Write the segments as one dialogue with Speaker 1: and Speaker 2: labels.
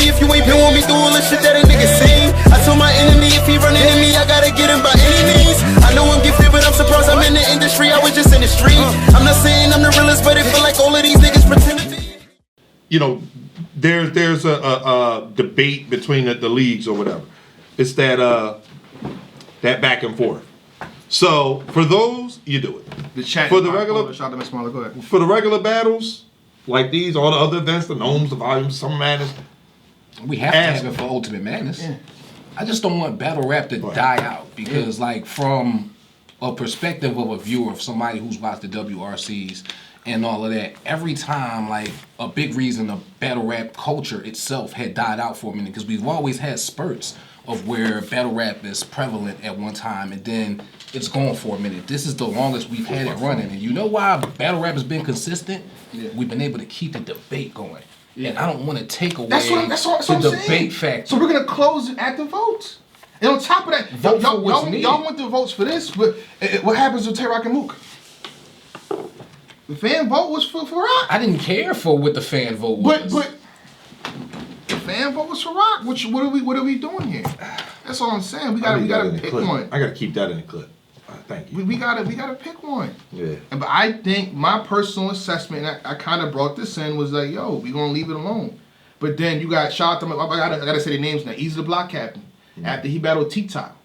Speaker 1: me if you ain't been with me through all the shit that a nigga seen. I told my enemy if he running in me, I gotta get him by any means. I know I'm gifted, but I'm surprised I'm in the industry. I was just in the street. I'm not saying I'm the realest, but it feel like all of these niggas pretend to be.
Speaker 2: You know, there's a debate between the leagues or whatever. It's that back and forth. So for those, you do it.
Speaker 3: The chat
Speaker 2: for the regular,
Speaker 3: shout out to Miss Marla, go ahead.
Speaker 2: For the regular battles like these, all the other events, the Gnomes, the Volumes, Summer Madness,
Speaker 4: we have to have it for Ultimate Madness. Yeah. I just don't want battle rap to die out because, like, from a perspective of a viewer, of somebody who's watched the WRCs and all of that, every time, like, a big reason the battle rap culture itself had died out for a minute because we've always had spurts of where battle rap is prevalent at one time and then it's gone for a minute. This is the longest we've had it running. And you know why battle rap has been consistent? Yeah. We've been able to keep the debate going. Yeah. And I don't want to take away
Speaker 3: that's what
Speaker 4: the
Speaker 3: I'm
Speaker 4: debate
Speaker 3: saying.
Speaker 4: factor.
Speaker 3: So we're going to close at the votes. And on top of that, y'all want the votes for this, but what happens with Tay Rock and Mook? The fan vote was for Rock.
Speaker 4: I didn't care for what the fan vote was.
Speaker 3: But the fan vote was for Rock. What are we doing here? That's all I'm saying. We gotta pick one.
Speaker 2: I gotta keep that in the clip. Thank you.
Speaker 3: We gotta pick one.
Speaker 2: Yeah.
Speaker 3: But I think my personal assessment, and I kind of brought this in, was like, yo, we gonna leave it alone. But then you got shout out to I gotta say their names now. Easy the Block Captain. Mm-hmm. After he battled T-Top,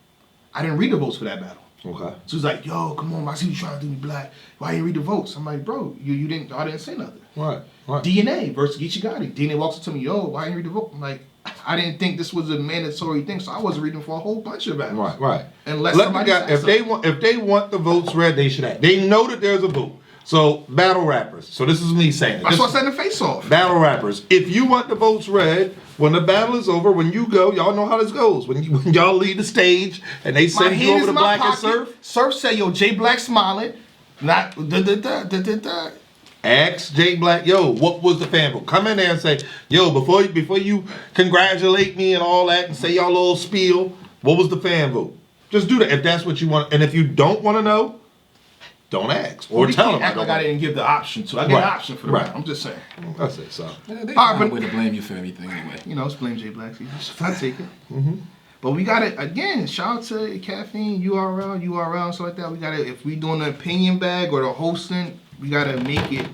Speaker 3: I didn't read the votes for that battle.
Speaker 2: Okay. So
Speaker 3: he's like, yo, come on, I see you trying to do me black. Why you read the votes? I'm like, bro, you didn't. I didn't say nothing.
Speaker 2: Right.
Speaker 3: DNA versus Geechee Gotti. DNA walks up to me, yo, why you read the vote? I'm like, I didn't think this was a mandatory thing, so I wasn't reading for a whole bunch of battles.
Speaker 2: Right.
Speaker 3: Unless somebody
Speaker 2: if they want the votes read, they should have. They know that there's a vote. So battle rappers. So this is me saying it.
Speaker 3: That's what I said in the face off.
Speaker 2: Battle rappers. If you want the votes read, when the battle is over, when you go, y'all know how this goes. When y'all leave the stage and they send you over to Black and Surf.
Speaker 3: Surf say, yo, Jay Black smiling. Not da.
Speaker 2: Ask Jay Black, yo, what was the fan vote? Come in there and say, yo, before you congratulate me and all that and say y'all little spiel, what was the fan vote? Just do that if that's what you want. And if you don't want to know, don't ask or tell them.
Speaker 3: Act like I didn't give the option to. I gave an option for the round. I'm just saying.
Speaker 2: That's it. So
Speaker 4: they find a way to blame you for everything anyway.
Speaker 3: You know, it's blame Jay Black. I take it. Mm-hmm. But we got it again. Shout out to Caffeine, URL, stuff like that. We got it. If we doing the opinion bag or the hosting, we gotta make it.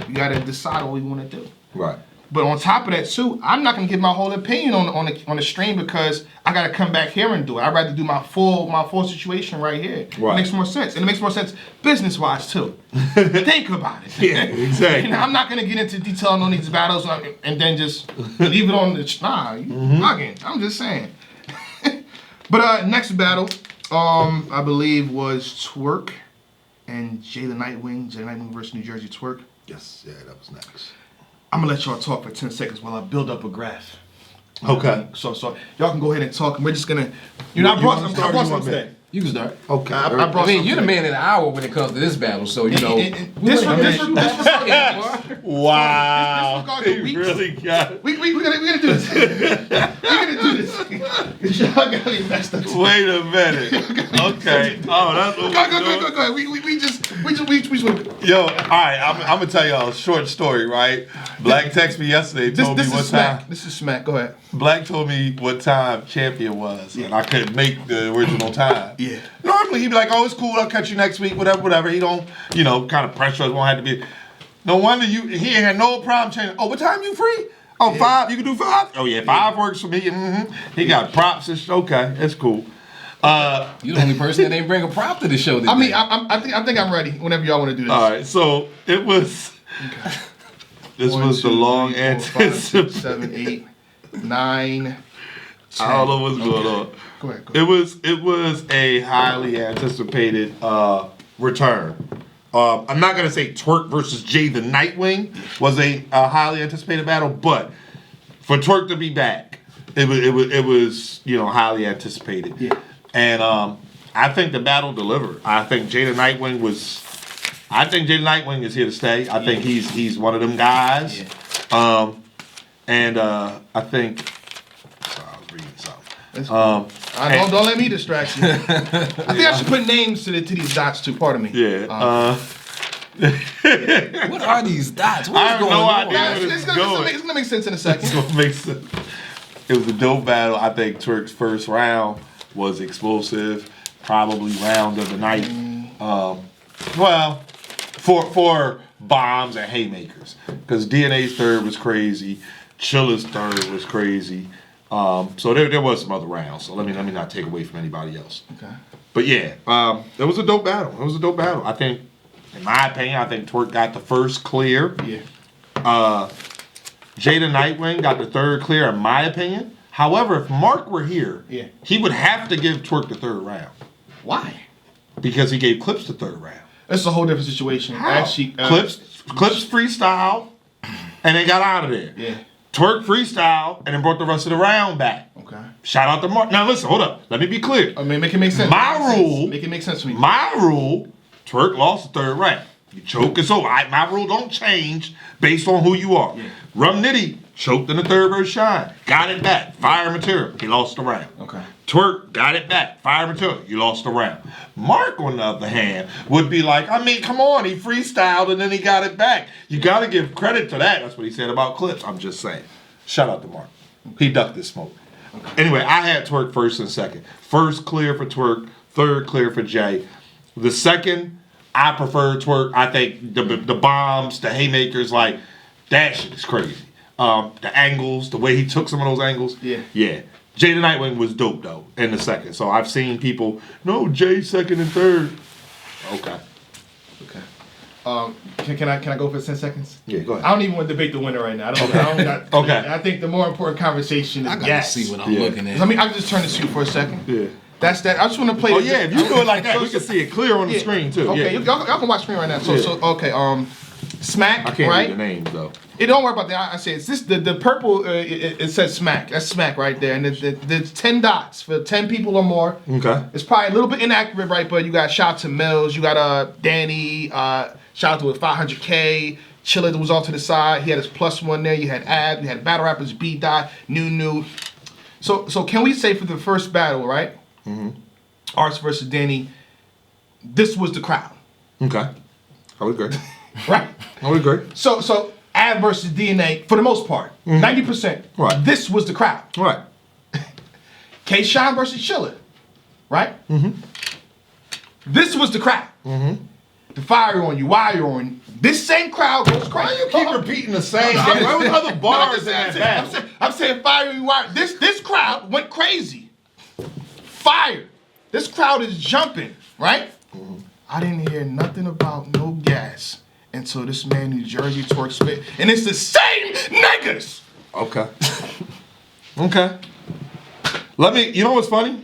Speaker 3: We gotta decide what we want to do.
Speaker 2: Right.
Speaker 3: But on top of that too, I'm not gonna give my whole opinion on the stream because I gotta come back here and do it. I'd rather do my full situation right here. Right. It makes more sense, and it makes more sense business wise too. Think about it.
Speaker 2: Yeah, exactly.
Speaker 3: You know, I'm not gonna get into detail on these battles and then just leave it on the bugging. I'm just saying. But next battle, I believe was Twork and Jay the Nightwing. Jay the Nightwing versus New Jersey Twork.
Speaker 2: Yes, yeah, that was next.
Speaker 3: I'm gonna let y'all talk for 10 seconds while I build up a graph.
Speaker 2: Okay.
Speaker 3: So y'all can go ahead and talk, and we're just gonna. I brought some today.
Speaker 4: You can start.
Speaker 2: Okay.
Speaker 4: I mean, you're the man of the hour when it comes to this battle, so you know.
Speaker 2: Wow.
Speaker 3: We
Speaker 2: really got it.
Speaker 3: We're gonna do this. We're gonna do this. Cause y'all got me messed up.
Speaker 2: Wait a minute. Okay. Oh, that's what
Speaker 3: go ahead. We just.
Speaker 2: Yo, all right. I'm gonna tell y'all a short story, right? Black texted me yesterday. Told me what time.
Speaker 3: This is smack. Go ahead.
Speaker 2: Black told me what time Champion was, and I couldn't make the original time.
Speaker 3: Yeah.
Speaker 2: Normally he'd be like, "Oh, it's cool. I'll catch you next week. Whatever." He don't, kind of pressure us. Won't have to be. No wonder he had no problem changing. Oh, what time you free? Oh, 5. You can do 5. Oh yeah, 5 works for me. Mm-hmm. He got props. It's okay. It's cool.
Speaker 4: You're the only person that ain't bring a prop to the show.
Speaker 3: I mean, I think I'm ready. Whenever y'all want to do this.
Speaker 2: All right. So it was. Okay. This
Speaker 3: 1,
Speaker 2: was
Speaker 3: 2,
Speaker 2: the long
Speaker 3: 3, 4,
Speaker 2: anticipated.
Speaker 3: 5, 6, 7, 8, 9. 10.
Speaker 2: I don't know what's going on.
Speaker 3: Go ahead.
Speaker 2: It was a highly anticipated return. I'm not gonna say Twork versus Jay the Nightwing was a highly anticipated battle, but for Twork to be back, it was highly anticipated.
Speaker 3: Yeah.
Speaker 2: And I think the battle delivered. I think Jay the Nightwing is here to stay. I think he's one of them guys.
Speaker 3: Yeah.
Speaker 2: I think. Sorry, I was reading something.
Speaker 3: Don't let me distract you. I think I should put names to these dots too. Pardon me.
Speaker 2: Yeah.
Speaker 4: What are these dots? What
Speaker 2: I
Speaker 4: is
Speaker 2: have
Speaker 4: going
Speaker 2: no
Speaker 4: on?
Speaker 2: idea.
Speaker 3: Nah, it's gonna make sense in a second.
Speaker 2: It's gonna make sense. It was a dope battle. I think Twork's first round was explosive. Probably round of the night. Well, for bombs and haymakers, because DNA's third was crazy. Chilla's third was crazy. So there was some other rounds. So let me not take away from anybody else.
Speaker 3: Okay.
Speaker 2: But yeah, it was a dope battle. It was a dope battle. I think, in my opinion, I think Twork got the first clear.
Speaker 3: Yeah.
Speaker 2: Jay the Nightwing got the third clear, in my opinion. However, if Mark were here,
Speaker 3: Yeah.
Speaker 2: he would have to give Twork the third round
Speaker 3: Why?
Speaker 2: because he gave Clips the third round.
Speaker 3: It's a whole different situation.
Speaker 2: How?
Speaker 3: Actually,
Speaker 2: Clips freestyle, and they got out of there.
Speaker 3: Yeah.
Speaker 2: Twork freestyle, and then brought the rest of the round back.
Speaker 3: Okay.
Speaker 2: Shout out to Mark. Now listen, hold up. Let me be clear.
Speaker 3: I mean, make it make sense.
Speaker 2: My rule.
Speaker 3: Make it make sense for me.
Speaker 2: My rule, Twork lost the third round. You choke, it's over. My rule don't change based on who you are.
Speaker 3: Yeah.
Speaker 2: Rum Nitty choked in the third verse shine. Got it back. Fire material. He lost the round.
Speaker 3: Okay.
Speaker 2: Twork got it back. Fire material. You lost the round. Mark, on the other hand, would be like, I mean, come on. He freestyled and then he got it back. You got to give credit to that. That's what he said about Clips. I'm just saying. Shout out to Mark. He ducked his smoke. Okay. Anyway, I had Twork first and second. First clear for Twork. Third clear for Jay. The second, I prefer Twork. I think the bombs, the haymakers, like, that shit is crazy. The angles, the way he took some of those angles.
Speaker 3: Yeah.
Speaker 2: Yeah. Jay the Nightwing was dope, though, in the second. So I've seen people, no, Jay second and third. Okay.
Speaker 3: Can I go for 10 seconds?
Speaker 2: Yeah, go ahead.
Speaker 3: I don't even want to debate the winner right now. I don't got.
Speaker 2: Okay.
Speaker 3: I think the more important conversation is
Speaker 4: I gotta
Speaker 3: gas.
Speaker 4: see what I'm
Speaker 2: Yeah.
Speaker 4: looking at.
Speaker 3: I mean, I can just turn this to you for a second.
Speaker 2: Yeah.
Speaker 3: That's that. I just want to play.
Speaker 2: Oh, yeah, if you do it like that, we can see it clear on the screen, too.
Speaker 3: Okay,
Speaker 2: Yeah.
Speaker 3: y'all can watch screen right now. So,
Speaker 2: Yeah.
Speaker 3: okay, Smack,
Speaker 2: I can't
Speaker 3: right?
Speaker 2: read the names, though.
Speaker 3: Hey, don't worry about that. I say it's this. The purple. It says Smack. That's Smack right there. And there's 10 dots for 10 people or more.
Speaker 2: Okay.
Speaker 3: It's probably a little bit inaccurate, right? But you got shout out to Mills. You got Danny. Shout out to 500K. Chilla was off to the side. He had his +1 there. You had Ab. You had battle rappers B Dot, New. So can we say for the first battle, right? Mm-hmm. Arts versus Danny. This was the crowd.
Speaker 2: Okay. I would agree.
Speaker 3: Right.
Speaker 2: I would agree.
Speaker 3: So Ab versus DNA for the most part, 90%.
Speaker 2: Right.
Speaker 3: This was the crowd.
Speaker 2: Right.
Speaker 3: K Shine versus Chilla, right? Mm-hmm. This was the crowd. Mm-hmm. The fire on you, wire on you. This same crowd goes crazy.
Speaker 2: Why you keep repeating the same thing? Where was other bars in that battle?
Speaker 3: I'm saying fire on you, wire. This crowd went crazy. Fire. This crowd is jumping, right? Mm-hmm. I didn't hear nothing about no gas until this man New Jersey Twork spit, and it's the same niggas.
Speaker 2: Okay. Okay. Let me. You know what's funny?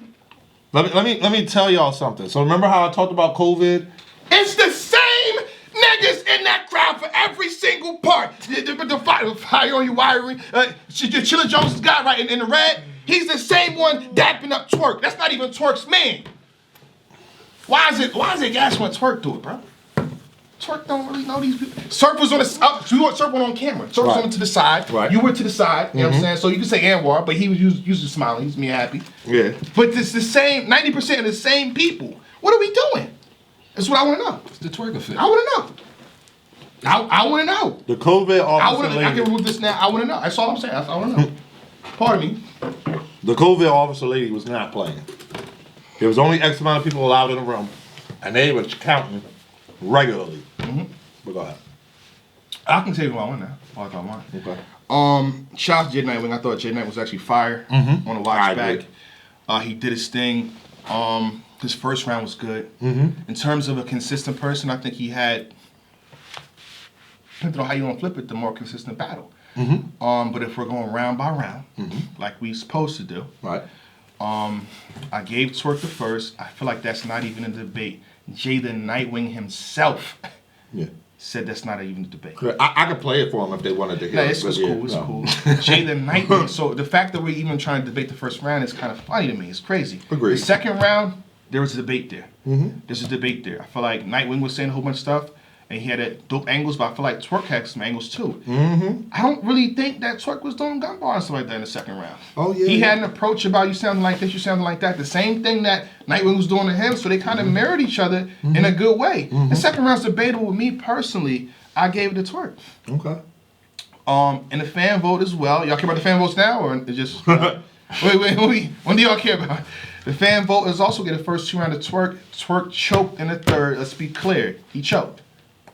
Speaker 2: Let me tell y'all something. So remember how I talked about COVID?
Speaker 3: It's the same niggas in that crowd for every single part. The fire on you wiring. Chilla Jones' guy right in the red. He's the same one dapping up Twork. That's not even Twork's man. Why is it gas when Twork do it, bro? Twork don't really know these people. Surf was on the Surf went on camera. Surf was on to the side.
Speaker 2: Right.
Speaker 3: You were to the side. You know what I'm saying? So you can say Anwar, but he was usually smiling. He's me happy.
Speaker 2: Yeah.
Speaker 3: But it's the same. 90% of the same people. What are we doing? That's what I want to know.
Speaker 4: It's the Twork effect.
Speaker 3: I want to know. I want to know.
Speaker 2: The COVID officer
Speaker 3: I can
Speaker 2: lady.
Speaker 3: remove this now. I want to know. That's all I'm saying. I want to know. Pardon me.
Speaker 2: The COVID officer lady was not playing. There was only X amount of people allowed in the room, and they were counting regularly. Mm-hmm. But go ahead.
Speaker 3: I can tell you who I want now. If I want.
Speaker 2: Okay.
Speaker 3: Shout out to Jay the Nightwing. I thought Jay the Night was actually fire
Speaker 2: Mm-hmm.
Speaker 3: on the watch back. He did his thing. His first round was good. Mm-hmm. In terms of a consistent person, I think he had, depending on how you want to flip it, the more consistent battle. Mm-hmm. But if we're going round by round, like we supposed to do,
Speaker 2: Right.
Speaker 3: I gave Twork the first. I feel like that's not even a debate. Jay the Nightwing himself said that's not even a debate.
Speaker 2: I could play it for them if they wanted to hear it.
Speaker 3: It's cool. It's cool. Jay the Nightwing. So the fact that we're even trying to debate the first round is kind of funny to me. It's crazy.
Speaker 2: Agreed.
Speaker 3: The second round, there was a debate there. Mm-hmm. There's a debate there. I feel like Nightwing was saying a whole bunch of stuff, And he had dope angles, but I feel like Twork had some angles too. Mm-hmm. I don't really think that Twork was doing gun bar and stuff like that in the second round.
Speaker 2: Oh, yeah.
Speaker 3: He had an approach about you sounding like this, you sounding like that. The same thing that Nightwing was doing to him, so they kind of mirrored each other in a good way. The second round's debatable with me personally. I gave it to Twork.
Speaker 2: Okay.
Speaker 3: And the fan vote as well. Y'all care about the fan votes now, or it just wait. When do y'all care about? The fan vote is also get the first 2 rounds of Twork. Twork choked in the third. Let's be clear, he choked.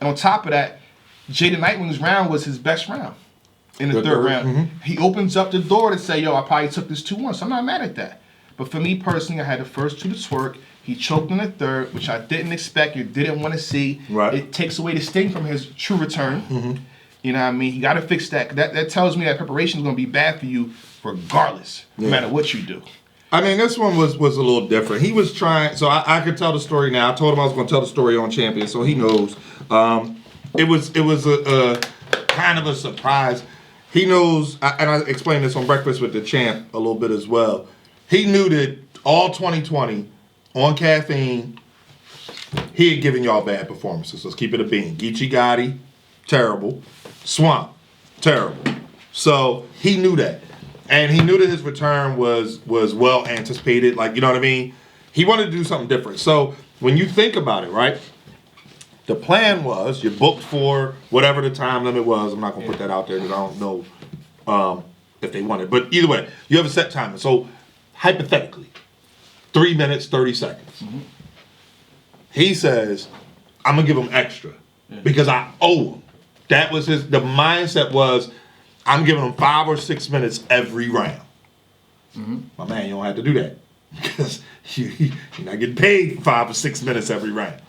Speaker 3: And on top of that, Jay the Nightwing's round was his best round in the third round. He opens up the door to say, yo, I probably took this 2-1, so I'm not mad at that. But for me personally, I had the first 2 to Twork. He choked in the third, which I didn't expect, you didn't want to see.
Speaker 2: Right.
Speaker 3: It takes away the sting from his true return. You know what I mean? You got to fix that. That tells me that preparation is going to be bad for you regardless, no matter what you do.
Speaker 2: I mean, this one was a little different. He was trying, so I could tell the story now. I told him I was going to tell the story on Champion, so he knows. It was a kind of a surprise. He knows, and I explained this on Breakfast with the Champ a little bit as well. He knew that all 2020 on caffeine, he had given y'all bad performances. Let's keep it a bean. Geechee Gotti, terrible. Swamp, terrible. So he knew that. And he knew that his return was well anticipated. Like, you know what I mean? He wanted to do something different. So when you think about it, right? The plan was, you booked for whatever the time limit was. I'm not going to put that out there because I don't know if they want it. But either way, you have a set time. So hypothetically, 3 minutes, 30 seconds. He says, I'm going to give him extra because I owe him. That was the mindset was, I'm giving him 5 or 6 minutes every round. My man, you don't have to do that because you're not getting paid 5 or 6 minutes every round.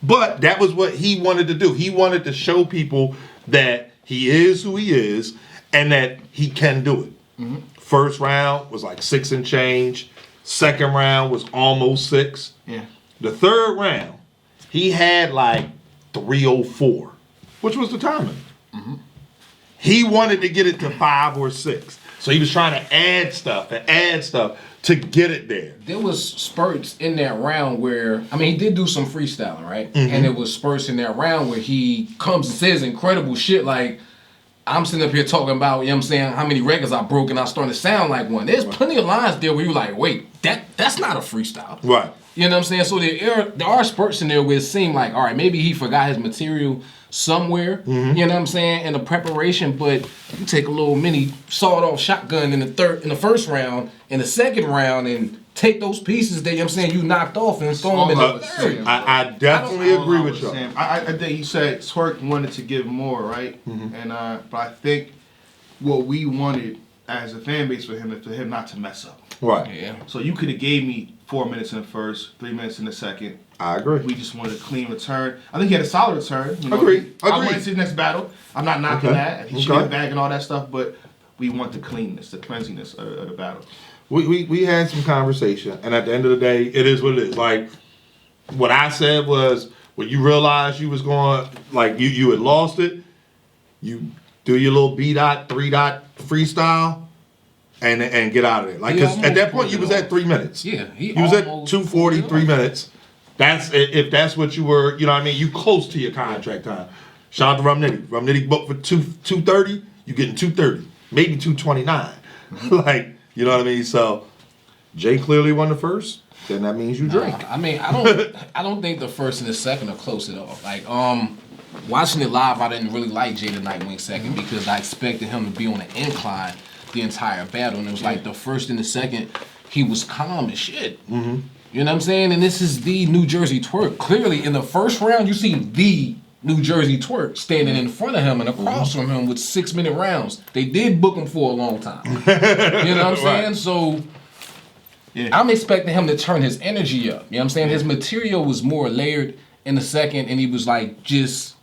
Speaker 2: But that was what he wanted to do. He wanted to show people that he is who he is and that he can do it. First round was like 6 and change. Second round was almost 6.
Speaker 3: Yeah.
Speaker 2: The third round, he had like 3:04, which was the time limit. He wanted to get it to 5 or 6. So he was trying to add stuff to get it there.
Speaker 4: There was spurts in that round where, I mean, he did do some freestyling, right? And there was spurts in that round where he comes and says incredible shit like, I'm sitting up here talking about, you know what I'm saying, how many records I broke and I started to sound like one. There's plenty of lines there where you're like, wait, that's not a freestyle.
Speaker 2: Right.
Speaker 4: You know what I'm saying? So there are spurts in there where it seemed like, all right, maybe he forgot his material somewhere, you know what I'm saying, in the preparation, but you take a little mini sawed-off shotgun in the first round, in the second round, and take those pieces that, you know what I'm saying, you knocked off and throw them in the third.
Speaker 2: I definitely agree with you.
Speaker 3: I think he said Twork wanted to give more, right? And but I think what we wanted as a fan base for him not to mess up.
Speaker 2: Right.
Speaker 4: Yeah.
Speaker 3: So you could have gave me 4 minutes in the first, 3 minutes in the second.
Speaker 2: I agree.
Speaker 3: We just wanted a clean return. I think he had a solid return. You know?
Speaker 2: Agreed.
Speaker 3: I want to see the next battle. I'm not knocking that. He should get back and all that stuff, but we want the cleanness, the cleansiness of the battle.
Speaker 2: We had some conversation, and at the end of the day, it is what it is. Like, what I said was, when you realized you was going, like, you had lost it, you do your little B-dot, 3-dot freestyle, and get out of there. Like, because at that point, you was at 3 minutes.
Speaker 4: Yeah.
Speaker 2: You was at 2:40, 3 minutes. If that's what you were, you know what I mean, you close to your contract time. Shout out to Rum Nitty. Rum Nitty booked for 2:30, you getting 2:30, maybe 2:29. Like, you know what I mean? So Jay clearly won the first, then that means you drink.
Speaker 4: I mean, I don't think the first and the second are close at all. Like, watching it live, I didn't really like Jay the Nightwing second because I expected him to be on an incline the entire battle, and it was like the first and the second, he was calm as shit. You know what I'm saying? And this is the New Jersey Twork. Clearly, in the first round, you see the New Jersey Twork standing in front of him and across from him with 6-minute rounds. They did book him for a long time. You know what I'm saying? So I'm expecting him to turn his energy up. You know what I'm saying? His material was more layered in the second, and he was like just...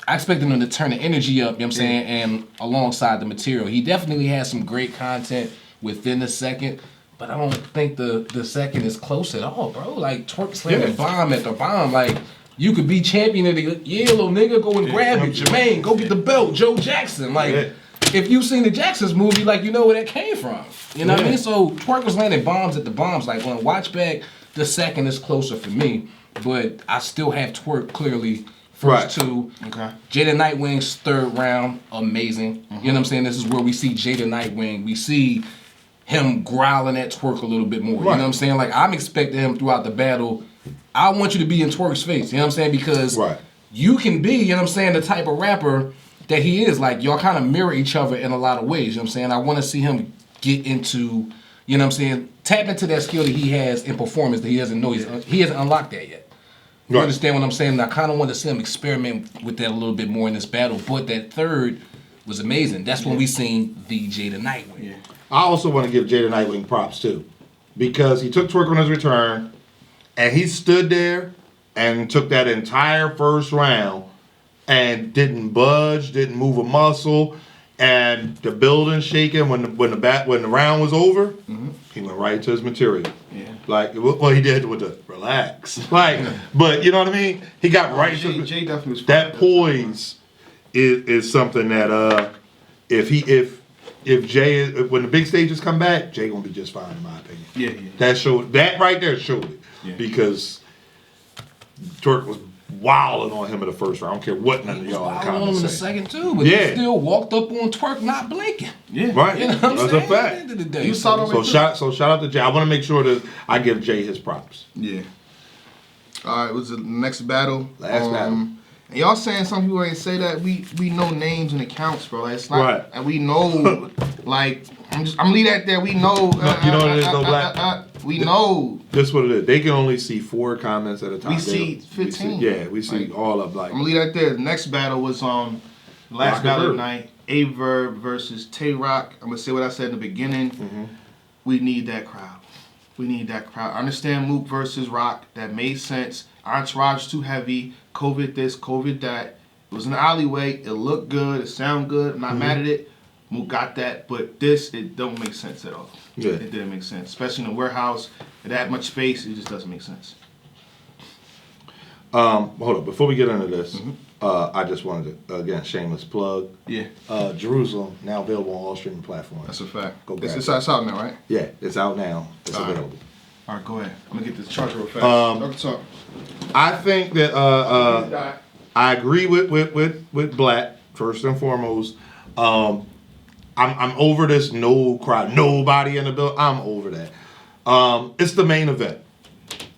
Speaker 4: I expected him to turn the energy up, you know what I'm saying, and alongside the material. He definitely has some great content within the second, but I don't think the second is close at all, bro. Like, Twork slamming bomb after bomb. Like, you could be champion of the year, little nigga. Go and grab it. Jermaine, go get the belt. Joe Jackson. Like, if you've seen the Jacksons movie, like, you know where that came from. You know what I mean? So, Twork was landing bombs at the bombs. Like, when I watch back, the second is closer for me, but I still have Twork clearly first two.
Speaker 3: Okay.
Speaker 4: Jay the Nightwing's third round, amazing. You know what I'm saying? This is where we see Jay the Nightwing. We see him growling at Twork a little bit more. You know what I'm saying? Like, I'm expecting him throughout the battle. I want you to be in Twork's face. You know what I'm saying? Because you can be, you know what I'm saying, the type of rapper that he is. Like, y'all kind of mirror each other in a lot of ways. You know what I'm saying? I want to see him get into, you know what I'm saying, tap into that skill that he has in performance that he doesn't know. He hasn't unlocked that yet. You understand what I'm saying? And I kind of want to see him experiment with that a little bit more in this battle. But that third was amazing. That's when we seen the Jay the Nightwing.
Speaker 2: Yeah. I also want to give Jay the Nightwing props too, because he took Twork on his return, and he stood there and took that entire first round and didn't budge, didn't move a muscle, and the building shaking when the round was over. He went right to his material. Yeah. Like, well, he did with the relax. Like, but you know what I mean? He got right to
Speaker 3: Jay definitely was
Speaker 2: that poise is something that if Jay when the big stages come back, Jay gonna be just fine in my opinion. Yeah. That right there showed it. Yeah. Because Twork was wilding on him in the first round. I don't care what none of y'all
Speaker 4: on him in the second too, but he still walked up on Twork not blinking.
Speaker 2: Yeah. Right.
Speaker 4: You know what I'm
Speaker 2: That's
Speaker 4: saying?
Speaker 2: a fact.
Speaker 4: At the end of the day.
Speaker 3: You saw
Speaker 2: so shout out to Jay. I want to make sure that I give Jay his props.
Speaker 3: Yeah. All right, what's the next battle?
Speaker 2: Last battle.
Speaker 3: And y'all saying some people ain't say that we know names and accounts, bro. Like, it's not, and we know, like, I'm leave that there. We know.
Speaker 2: You know what it is, though, Black?
Speaker 3: We know.
Speaker 2: This is what it is. They can only see 4 comments at a time.
Speaker 3: We see 15.
Speaker 2: We see all of like.
Speaker 3: I'm gonna leave that there. The next battle was last battle of the night. Verb versus Tay Rock. I'm gonna say what I said in the beginning. We need that crowd. We need that crowd. I understand Mook versus Rock. That made sense. Entourage too heavy. COVID this, COVID that. It was an alleyway. It looked good. It sounded good. I'm not mad at it. Mook got that. But this, it don't make sense at all. Yeah. It didn't make sense. Especially in a warehouse. With that much space, it just doesn't make sense.
Speaker 2: Hold up. Before we get into this, I just wanted to, again, shameless plug.
Speaker 3: Yeah.
Speaker 2: Jerusalem, now available on all streaming platforms.
Speaker 3: That's a fact.
Speaker 2: Go grab
Speaker 3: it's out now, right?
Speaker 2: Yeah, it's out now. It's available.
Speaker 3: All right, go ahead. I'm going to get this chart real fast. Talk.
Speaker 2: I think that I agree with Black, first and foremost. I'm over this no crowd, nobody in the building. I'm over that. It's the main event.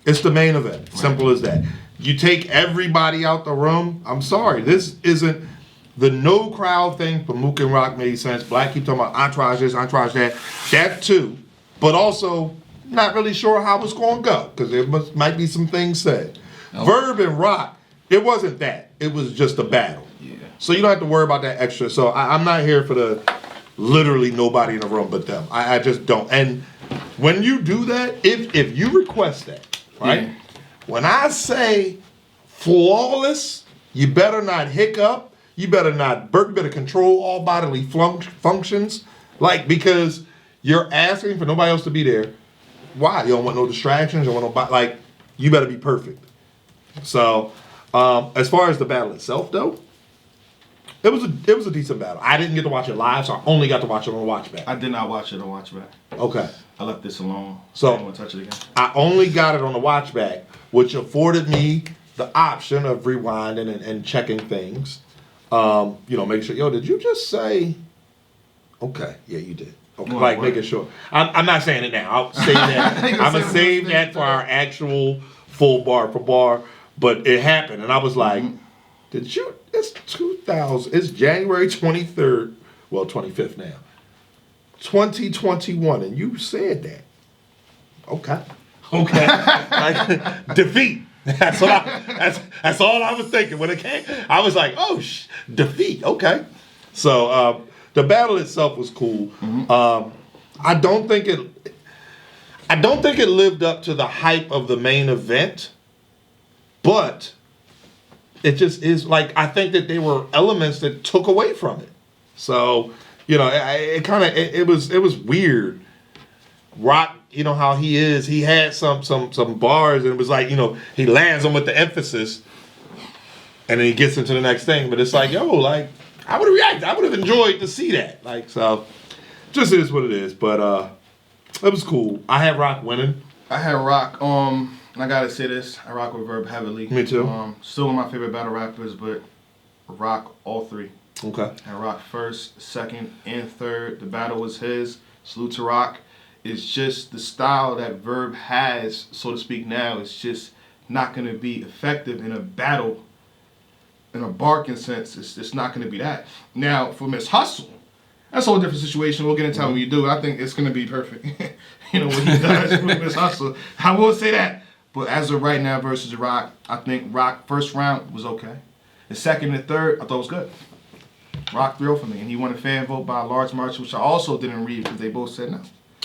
Speaker 2: It's the main event. Right. Simple as that. You take everybody out the room. I'm sorry. This isn't the no crowd thing for Mook and Rock made sense. Black keep talking about entourage this, entourage that. That too. But also not really sure how it's going to go because there might be some things said. Nope. Verb and Rock, it wasn't that. It was just a battle. Yeah. So you don't have to worry about that extra. So I'm not here for the literally nobody in the room but them. I just don't. And when you do that, if you request that, right? Yeah. When I say flawless, you better not hiccup. You better not burp. You better control all bodily functions. Like, because you're asking for nobody else to be there. Why? You don't want no distractions. You don't want no, like, you better be perfect. So, as far as the battle itself, though, it was a decent battle. I didn't get to watch it live, so I only got to watch it on watchback.
Speaker 3: I did not watch it on watchback.
Speaker 2: Okay.
Speaker 3: I left this alone.
Speaker 2: So
Speaker 3: I didn't want to touch it again.
Speaker 2: I only got it on the watchback, which afforded me the option of rewinding and checking things. Make sure, did you just say? Okay, yeah, you did. Okay, like making sure. I'm not saying it now. I'll save that. I'm gonna save that for our actual full bar for bar. But it happened, and I was like, "Did you? It's 2000. It's January 23rd. Well, 25th now. 2021, and you said that. Okay. Like, defeat. That's all I was thinking when it came. I was like, oh, defeat. Okay. So the battle itself was cool. I don't think it lived up to the hype of the main event, but it just is like, I think that there were elements that took away from it. So, it was weird. Rock, how he is. He had some bars, and it was like, he lands them with the emphasis, and then he gets into the next thing. But it's like, I would have reacted. I would have enjoyed to see that. Like, so, just is what it is. But it was cool. I had Rock winning.
Speaker 3: I had Rock. I gotta say this, I rock with Verb heavily.
Speaker 2: Me too.
Speaker 3: Still one of my favorite battle rappers, but rock all three.
Speaker 2: Okay.
Speaker 3: I rock first, second, and third. The battle was his. Salute to Rock. It's just the style that Verb has, so to speak, now. It's just not going to be effective in a battle, in a barking sense. It's not going to be that. Now, for Miss Hustle, that's a whole different situation. We'll get into how you do it. I think it's going to be perfect. You know, what he does with Miss Hustle. I will say that. But as of right now versus Rock, I think Rock, first round was okay. The second and third, I thought was good. Rock 3-0 for me. And he won a fan vote by a large margin, which I also didn't read because they both said no.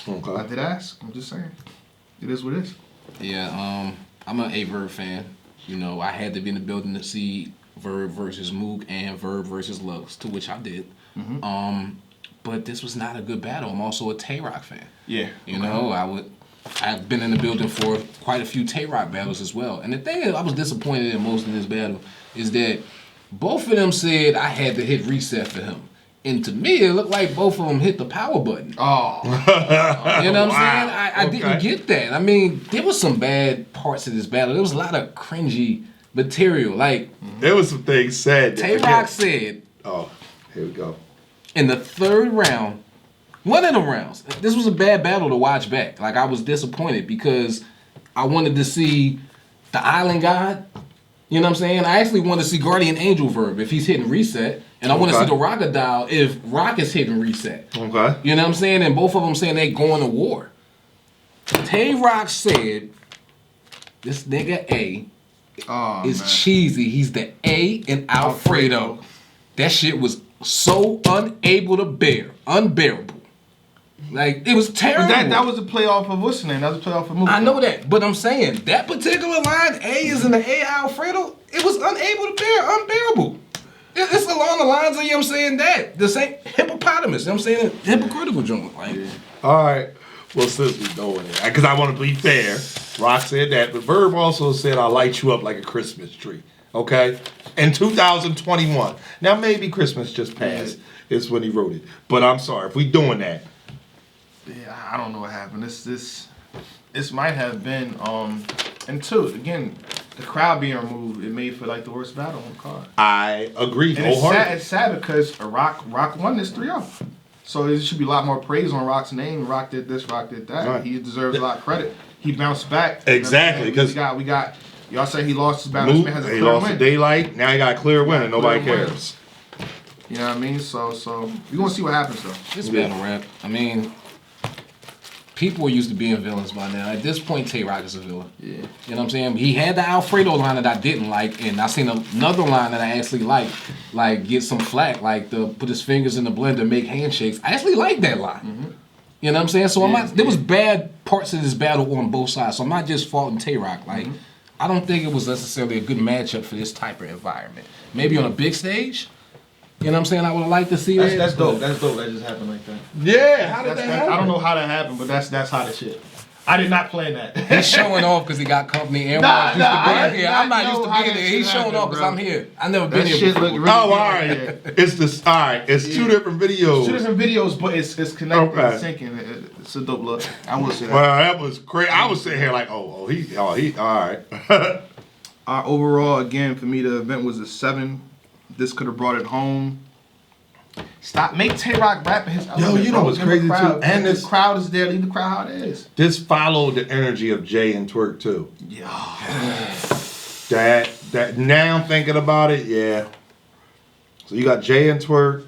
Speaker 2: Okay.
Speaker 3: I did ask. I'm just saying. It is what it is.
Speaker 4: Yeah, I'm an Verb fan. You know, I had to be in the building to see Verb versus Mook and Verb versus Lux, to which I did. But this was not a good battle. I'm also a Tay Rock fan.
Speaker 3: Yeah.
Speaker 4: You know, I've been in the building for quite a few Tay Rock battles as well. And the thing that I was disappointed in most of this battle is that both of them said I had to hit reset for him. And to me, it looked like both of them hit the power button.
Speaker 3: Oh.
Speaker 4: You know what I'm saying? I didn't get that. I mean, there was some bad parts of this battle. There was a lot of cringy material. Like,
Speaker 2: there was some things said.
Speaker 4: Tay Rock said.
Speaker 2: Oh, here we go.
Speaker 4: In the third round, one of them rounds, this was a bad battle to watch back. Like, I was disappointed because I wanted to see the Island God. You know what I'm saying? I actually want to see Guardian Angel Verb if he's hitting reset. And I want to see the Rockadile if Rock is hitting reset.
Speaker 2: Okay.
Speaker 4: You know what I'm saying? And both of them saying they going to war. Tay Rock said, this nigga A is cheesy. He's the A in Alfredo. That shit was so unable to bear. Unbearable. Like, it was terrible.
Speaker 3: But that was a playoff of what's the name? That was a playoff of Mook.
Speaker 4: I know that, but I'm saying that particular line, A is in the A Alfredo, it was unable to bear, unbearable. It's along the lines of, you know what I'm saying, that. The same hippopotamus, you know what I'm saying? Hypocritical joint. Like,
Speaker 2: all right. Well, since we're doing it, because I want to be fair, Rock said that, but Verb also said, I'll light you up like a Christmas tree. Okay? In 2021. Now, maybe Christmas just passed. Is when he wrote it. But I'm sorry, if we doing that.
Speaker 3: Yeah, I don't know what happened. This might have been, and two, again, the crowd being removed, it made for like the worst battle on the card.
Speaker 2: I agree
Speaker 3: And it's sad because Rock won this 3-0. So there should be a lot more praise on Rock's name. Rock did this, Rock did that.
Speaker 2: Right.
Speaker 3: He deserves a lot of credit. He bounced back.
Speaker 2: Exactly, because
Speaker 3: we got. Y'all say he lost his battle. This man has a
Speaker 2: he
Speaker 3: clear
Speaker 2: lost
Speaker 3: win.
Speaker 2: the daylight. Now he got a clear win, and nobody
Speaker 3: Clear win.
Speaker 2: cares.
Speaker 3: You know what I mean? So we gonna see what happens though.
Speaker 4: this battle rap, I mean, people are used to being villains by now. At this point, Tay Rock is a villain.
Speaker 3: Yeah.
Speaker 4: You know what I'm saying? He had the Alfredo line that I didn't like, and I seen another line that I actually liked, like get some flack, like the put his fingers in the blender, make handshakes. I actually like that line. You know what I'm saying? So there was bad parts of this battle on both sides. So I'm not just faulting Tay Rock. Like, I don't think it was necessarily a good matchup for this type of environment. Maybe on a big stage. You know what I'm saying? I would have liked to see that.
Speaker 3: That's dope. That's dope. That just happened like that.
Speaker 2: Yeah, how did that happen?
Speaker 3: I don't know how that happened, but that's how the shit. I did not plan that.
Speaker 4: He's showing off because he got company. And
Speaker 3: Nah,
Speaker 4: used to being here. I'm not
Speaker 3: know
Speaker 4: used to
Speaker 3: how
Speaker 4: being
Speaker 3: that
Speaker 4: here.
Speaker 3: shit
Speaker 4: He's showing
Speaker 3: happened,
Speaker 4: off because
Speaker 3: bro.
Speaker 4: I'm here. I've never
Speaker 3: That
Speaker 4: been here
Speaker 3: shit
Speaker 4: before.
Speaker 3: looked really
Speaker 2: Oh,
Speaker 3: good
Speaker 2: all
Speaker 3: right
Speaker 2: right.
Speaker 3: there.
Speaker 2: It's this. All right. It's two different videos.
Speaker 3: Two different videos, but it's connected.
Speaker 2: Okay.
Speaker 3: It's syncing. It's a dope look. I will say that.
Speaker 2: Well, that was crazy. I was sitting here like, he, all right.
Speaker 3: Overall, again, for me, the event was a 7. This could have brought it home. Stop. Make Tay Rock rap in his element.
Speaker 2: you know what's crazy, too?
Speaker 3: And
Speaker 2: And
Speaker 3: the
Speaker 2: this-
Speaker 3: crowd is there. Leave the crowd how it is.
Speaker 2: This followed the energy of Jay and Twork too.
Speaker 3: Yeah.
Speaker 2: That now I'm thinking about it, yeah. So you got Jay and Twork,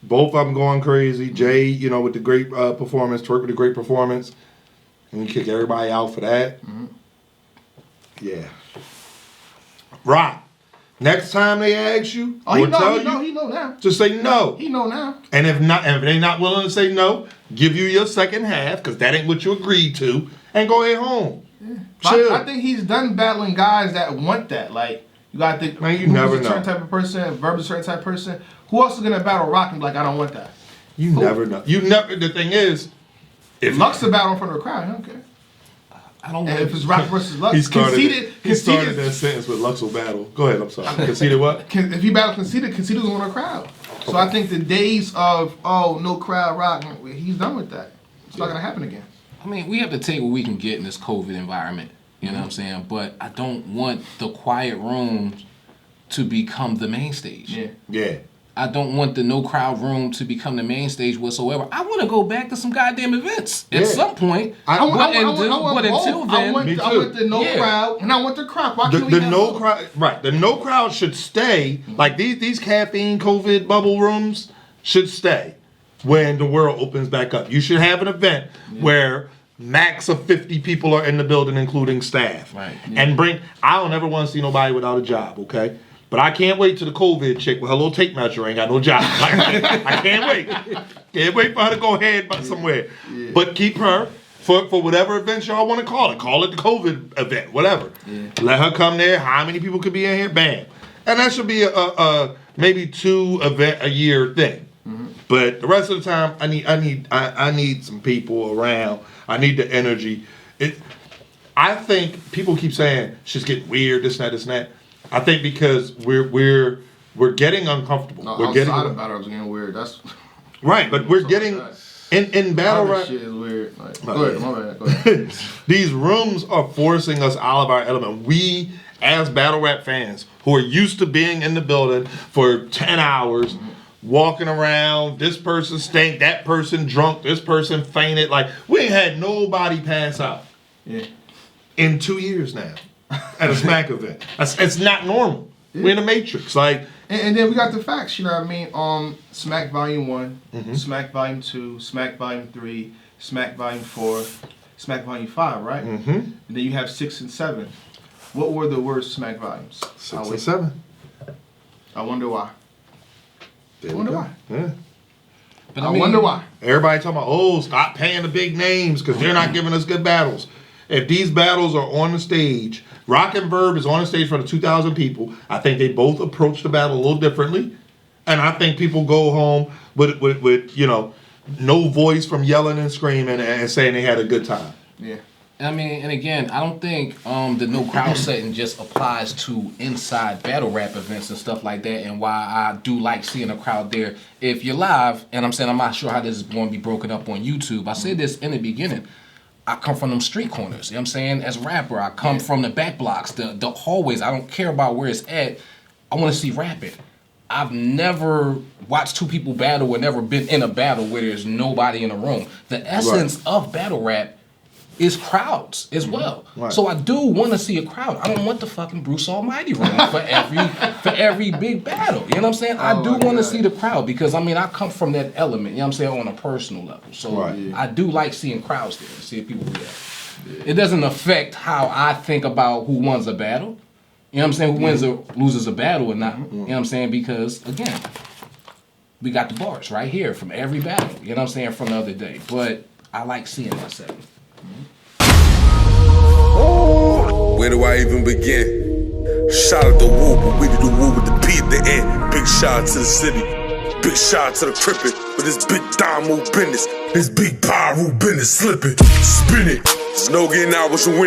Speaker 2: both of them going crazy. Jay, you know, with the great performance, Twork with the great performance, and you kick everybody out for that. Yeah. Rock. Next time they ask you,
Speaker 3: Oh, he
Speaker 2: or tell
Speaker 3: know.
Speaker 2: you,
Speaker 3: He know now.
Speaker 2: just say no.
Speaker 3: He know now.
Speaker 2: And if they not willing to say no, give you your second half, because that ain't what you agreed to, and go ahead home. Chill.
Speaker 3: I think he's done battling guys that want that. Like, you gotta think,
Speaker 2: Man, you
Speaker 3: Mook's
Speaker 2: never
Speaker 3: a certain
Speaker 2: know.
Speaker 3: type of person, Verb is a certain type of person. Who else is gonna battle Rock and be like, I don't want that?
Speaker 2: You never know. The thing is, if
Speaker 3: Lux a battle in front of the crowd, I don't care.
Speaker 4: I don't
Speaker 3: And
Speaker 4: know.
Speaker 3: if it's Rock versus Lux,
Speaker 2: he started
Speaker 3: conceded.
Speaker 2: that sentence with Luxel battle. Go ahead, I'm sorry. Conceded what?
Speaker 3: If he battled conceded's gonna win a crowd. So I think the days of no crowd Rock, he's done with that. It's not gonna happen again.
Speaker 4: I mean, we have to take what we can get in this COVID environment. You know what I'm saying? But I don't want the quiet rooms to become the main stage.
Speaker 2: Yeah.
Speaker 4: I don't want the no crowd room to become the main stage whatsoever. I want to go back to some goddamn events at some point.
Speaker 3: But
Speaker 4: until then,
Speaker 3: I want the no crowd and I want the crowd. Why can't we
Speaker 2: The
Speaker 3: have
Speaker 2: no
Speaker 3: both?
Speaker 2: crowd, right? The no crowd should stay. Like these caffeine COVID bubble rooms should stay when the world opens back up. You should have an event where max of 50 people are in the building, including staff.
Speaker 4: Right.
Speaker 2: And I don't ever want to see nobody without a job. Okay. But I can't wait till the COVID chick with her little tape measure ain't got no job. I can't wait. Can't wait for her to go ahead somewhere. Yeah. But keep her for whatever event y'all want to call it. Call it the COVID event, whatever. Yeah. Let her come there. How many people could be in here? Bam. And that should be a maybe 2 event a year thing. Mm-hmm. But the rest of the time, I need some people around. I need the energy. I think people keep saying shit's getting weird, this and that. I think because we're getting uncomfortable.
Speaker 3: No,
Speaker 2: we're
Speaker 3: outside of battle raps getting weird. That's
Speaker 2: right, but we're getting in battle rap.
Speaker 3: Shit is weird. Like, go ahead. Go ahead.
Speaker 2: These rooms are forcing us out of our element. We, as battle rap fans, who are used to being in the building for 10 hours, walking around, this person stank, that person drunk, this person fainted. Like we ain't had nobody pass out.
Speaker 3: Yeah.
Speaker 2: In 2 years now. At a Smack event. It's not normal. Yeah. We're in a matrix. Like,
Speaker 3: and then we got the facts, you know what I mean? Smack Volume 1, Smack Volume 2, Smack Volume 3, Smack Volume 4, Smack Volume 5, right? Mm-hmm. And then you have 6 and 7. What were the worst Smack volumes?
Speaker 2: 6 and 7.
Speaker 3: I wonder why.
Speaker 2: I wonder why. Yeah.
Speaker 3: But I wonder why.
Speaker 2: Everybody talking about, stop paying the big names because they're not giving us good battles. If these battles are on the stage, Rock and Verb is on the stage for the 2,000 people. I think they both approach the battle a little differently. And I think people go home with no voice from yelling and screaming and saying they had a good time.
Speaker 3: Yeah.
Speaker 4: I mean, and again, I don't think the no crowd setting just applies to inside battle rap events and stuff like that, and why I do like seeing a crowd there. If you're live, and I'm saying I'm not sure how this is going to be broken up on YouTube. I said this in the beginning. I come from them street corners, you know what I'm saying? As a rapper, I come from the back blocks, the hallways. I don't care about where it's at. I want to see rapping. I've never watched 2 people battle or never been in a battle where there's nobody in the room. The essence of battle rap is crowds as well. Right. So I do want to see a crowd. I don't want the fucking Bruce Almighty room for every big battle. You know what I'm saying? I do want to see the crowd because I come from that element, you know what I'm saying, on a personal level. So I do like seeing crowds there, seeing people react. Yeah. It doesn't affect how I think about who wins a battle. You know what I'm saying? Who wins or loses a battle or not. You know what I'm saying? Because again, we got the bars right here from every battle. You know what I'm saying? From the other day. But I like seeing that setting.
Speaker 5: Where do I even begin? Shout out to Woo, but we did the Woo with the P at the end. Big shout out to the city. Big shout out to the Crippin' with this big dime move business. This big pyro business slipping. Spin it. There's no getting out with some